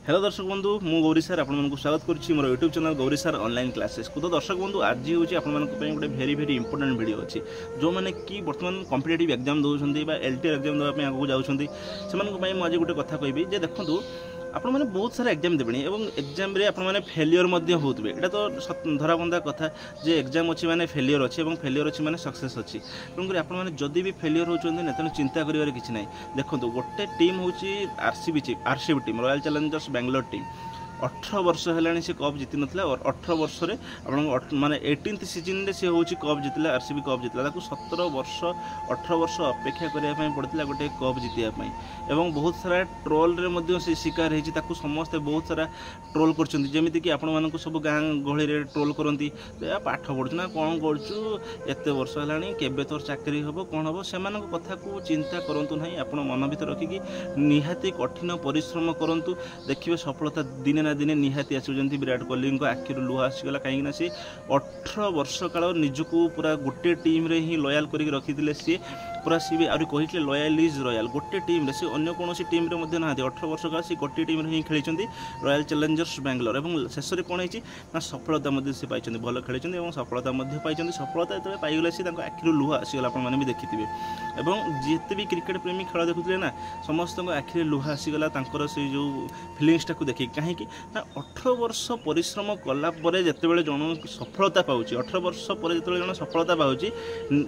Hello दर्शक बंधु मु गौरी सार आपको स्वागत करुच्ची मोर यूट्यूब चैनल गौरी सार ऑनलाइन क्लासेस को। तो दर्शक बंधु आज हूँ गोटे भेरी भेरी इंपोर्टेंट वीडियो अच्छी जो मैंने कि बर्तमान कॉम्पिटिटिव एग्जाम दौरान एलटीआर एग्जाम देवाई आगे जाऊँगी से मुझे गोटे कथा कहि जे देखो आपण मैंने बहुत सारा एग्जाम देवे और एग्जाम रे आपण मैंने फेलियर होते यहाँ तो धराबंधा कथा जे एग्जाम अच्छी माने फेलियर अच्छी और फेलियर अच्छी माने सक्सेस अच्छी तेणुक आप जदि भी फेलियर होती ना तेणु चिंता कर किसी ना। देखो गोटे टीम हूँ RCB team royal Challengers Bangalore team 18 वर्ष है सी कप जीति नाला और 18 वर्ष माने 18th सीजन रे सी हूँ कप जीतला आरसीबी कप जीतला 17 वर्ष 18 वर्ष अपेक्षा करने पड़ता गोटे कप जीतवाई एवं बहुत सारा ट्रोल रे से शिकार होती समस्ते बहुत सारा ट्रोल करमती कि आपण मानक सब गाँ गहली ट्रोल करती पाठ पढ़ु ना कौन करते वर्ष है केबे तोर चाकरी हम कौन हम से कथा को चिंता करूँ ना आप मन भर रखिकी निहाती कठिन परिश्रम करूँ देखिए सफलता दिने ना दिने निहाती आसुँच। विराट कोहली आखिर लुह आसीगला कहीं सी 18 वर्ष काल निजको पूरा गोटे टीम रे ही लयाल करके रखी सी पूरा सी भी कहते लयाल इज रॉयल गोटे टीम रे से अन्य कौन टीम रे ना 18 वर्ष काल से गोटे टीम रे ही खेली रॉयल चैलेंजर्स बेंगलोर और शेष में कौन है सफलता से पाई भल खेली और सफलता पाई सफलता जो पाईगला सी आखिर लुह आसीगला आपने भी देखिथे और जिते भी क्रिकेट प्रेमी खेल देखुले ना समस्त आखिर लुह आसीगला से जो फिलिंग्स टाक देखिए कहीं 18 वर्ष परिश्रम कला जिते जन सफलता पाँच 18 वर्ष पर जो जन सफलता पाँच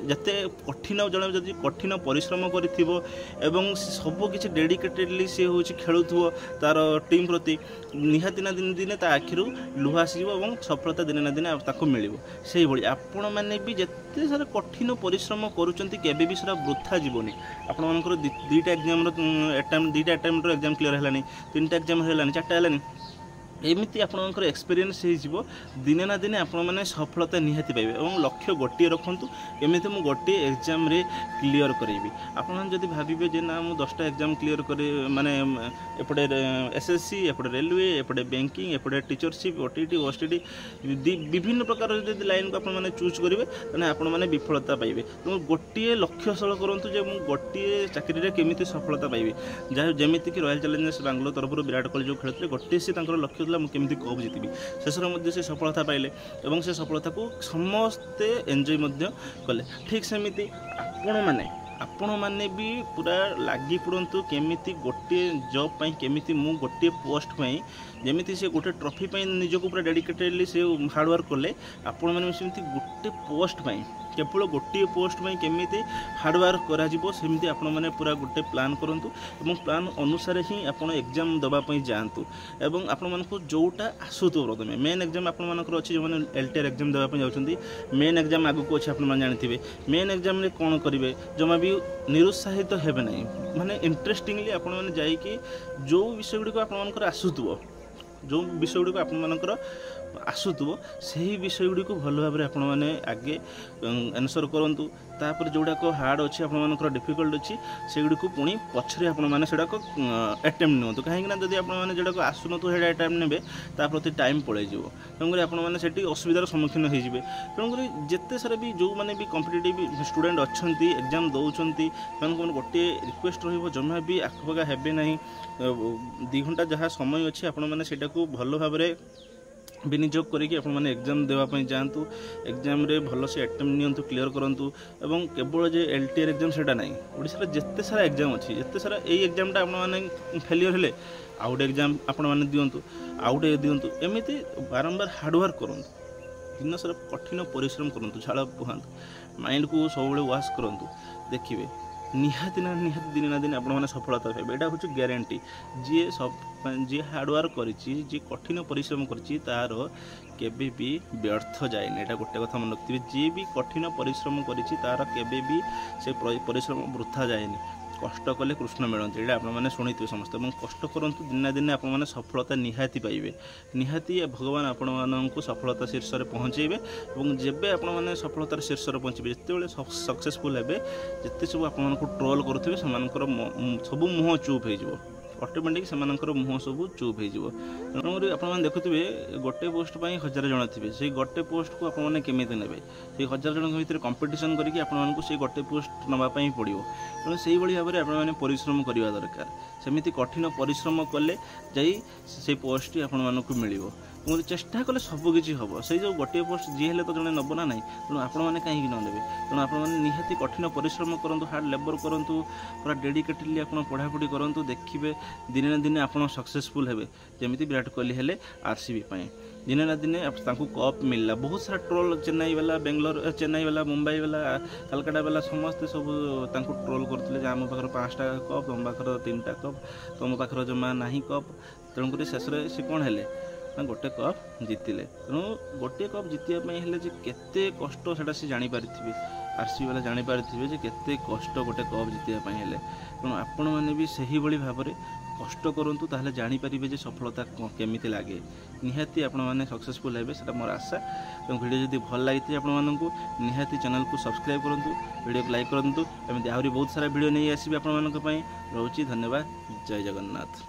जिते कठिन जन जदि कठिन परिश्रम कर सबकि डेडिकेटेडली सी हूँ खेलुव तार टीम प्रति निहाती ना दिन दिने आखिर लुह आसो और सफलता दिने ना दिने मिल से आपण मैंने भी जिते सारा कठिन परिश्रम करुँचे भी सारा वृथा जीवनी आपर दुईटा एग्जाम दुईटा अटेम्प्टर एग्जाम क्लियर है 3टा एग्जाम है 4टा है एमती आपंकर एक्सपीरियंस हो दिने ना दिने आपण मैंने सफलता निहाती पाइबे और लक्ष्य गोटे रखु एमती मुझे गोटे एग्जाम रे क्लियर करी आपड़ जब भावे जे ना मुझे 10टा एग्जाम क्लियर कर माने एपटे एसएससी एपटे रेलवे एपटे बैंकिंग एपटे टीचरशिप ओटीटी ओएसटीटी विभिन्न प्रकार लाइन को आपने चूज करेंगे तेना आपण मैंने विफलता पाइबे। तो गोटे लक्ष्य हासिल करूँ जे मुझे गोटे चाकरी रे केमिति सफलता पाइबे जहाँ जमीती कि रॉयल चैलेंजर्स बेंगलोर तरफ विराट कोहली जो खेलते गोटे से लक्ष्य केमती कप जीतबी शेष से सफलता पाइले और से सफलता को समस्ते एंजॉय कले। ठीक सेमती आपण मैंने भी पूरा लगी पड़तु केमिति गोटे जॉब पाई केमिति मु गोटे पोस्ट पाई जमीती से गोटे ट्रॉफी पाई निजको पूरा डेडिकेटेडली से हार्डवर्क कले आपण मैंने सेमती गोटे पोस्ट पाई केवल गोटे पोस्ट में केमिति हार्डवर्क करमती आपण मैंने पूरा गोटे प्लान करूँ और प्लान अनुसार ही आपड़ एग्जाम देवाई जातु और आपण मानक जोटा आसुव प्रथम मेन एग्जाम आपण मानक अच्छी जो मैंने एलटीआर एग्जाम देवाई जाऊँगी मेन एग्जाम आगक अच्छे आप जानते मेन एग्जाम रे कौन करेंगे जमा भी निरुत्साहित हेबे नहीं माने इंटरेस्टिंगली आपण मैंने जाइए जो विषय गुड़िक आप आसुव जो विषय गुड़िक आप आसुव से ही विषय गुड़िक भल भाव आपण मैंने आगे आंसर करूँ तापर जोड़ाक हार्ड अच्छी आपर डिफिकल्ट अच्छी से गुड़ी पुणी पछरे आपने अटेम्प्ट नियंतु कहीं जब आपने जोड़ाक आसुन अटेम्प्ट ने प्रति टाइम पड़े तेणुक आपने असुविधार सम्मुखीन होते तेणुक जिते सारा भी जो मैंने भी कॉम्पिटिटिव स्टूडेंट अच्छा एग्जाम दौरान गोटे रिक्वेस्ट रहा भी आखपाखा हेबे ना 2 घंटा जहाँ समय अच्छी आपने भल भाव विनियोग करके एग्जाम देवाई जातु एग्जाम रे भल से अटेम्प्ट नियंतु क्लियर करूँ और केवल जे एलटीआर एग्जाम से नहीं ओडिशा जिते सारा एग्जाम अच्छी जिते सारा यही एग्जामटा आपने फेलियर हेले आउट एग्जाम आपण दिंतु आउटे दिंतु एमती बारंबार हार्डवर्क करूँ दिन सारा कठिन परिश्रम करूँ झाड़ बुहातु माइंड को सब वाश करूँ देखिए निहाती ना निहाती दिन ना दिन आपने सफलता पाइबे यहाँ हूँ ग्यारंटी जी हार्डवर्क करी कठिन परिश्रम कर केबे भी व्यर्थ जाए यहाँ गोटे कथा मन रखिए जी भी कठिन परिश्रम कर केबे भी से परिश्रम वृथा जाए कष्ट कले कृष्ण मिलते ये आपने शुणिथे समस्त और कष्ट करूँ दिन ना दिन आपने सफलता निहाती पाइबे निहाती भगवान आपण मानक सफलता शीर्ष में पहुँचेबे और जेबे आपने सफलतार शीर्ष में पहुँचे जिते सक्सेसफुल हे जिते सब आप ट्रोल करुवे से सब मुँह चुप हो ऑटोमेटिक से मुँह सब चुप हो तेणुक आप देखुए गोटे पोस्ट पर 1000 जन थे से गोटे पोस्ट को आपने केमी ने 1000 जन भर कंपटीशन करके आपको से गोटे पोस्ट नापी पड़ो तेणु से भाव में आपने परिश्रम करवा दरकार। सेमिति कठिन परिश्रम कले जाई से पोस्ट आपण मानक मिलिबो मुझे चेष्टा कले सबकि हम से जो गोटे पोस्ट जी हेले तो जड़े नब ना ना तेणु आपण मैंने कहीं न देवे तेणु आपण निहाती कठिन परिश्रम करूँ हार्ड लेबर करूँ पूरा डेडिकेटेडली आप पढ़ापढ़ी करूँ देखिए दिने ना दिने आप सक्सेसफुल हेबे जमी विराट कोहली हेले आरसीबी दिने ना दिने कप मिलला बहुत सारा ट्रोल चेन्नई वाला बेंगलोर चेन्नई वाला मुंबई वाला कलकाता वाला समस्ते सब ट्रोल करते आम पाखे 5टा कप तुम पाखे 3टा कप तुम पाखे जमा ना कप तेणुक शेष से कौन है गोटे कप जीतिले तेणु गोटे कप जीतियापाई हेले जे केते कष्ट सेटा से जानी पारिथिबे आरसीबी वाला जानी पारिथिबे जे केते कष्ट गोटे कप जीतियापाई हेले तेणु आपण माने भी सही भली भाबरे कष्ट करंतु ताहले जानी पारिबे जे सफलता केमिति लागे निहाती आपण माने सक्सेसफुल हेबे सेटा मोर आशा तेणु वीडियो जदि भल लागिथि आपण मानकु निहाती चैनल को सब्सक्राइब करंतु वीडियो को लाइक करंतु एमि आहुरी बहुत सारा वीडियो नहीं आसीबे आपण मानक पई रहउची धन्यवाद जय जगन्नाथ।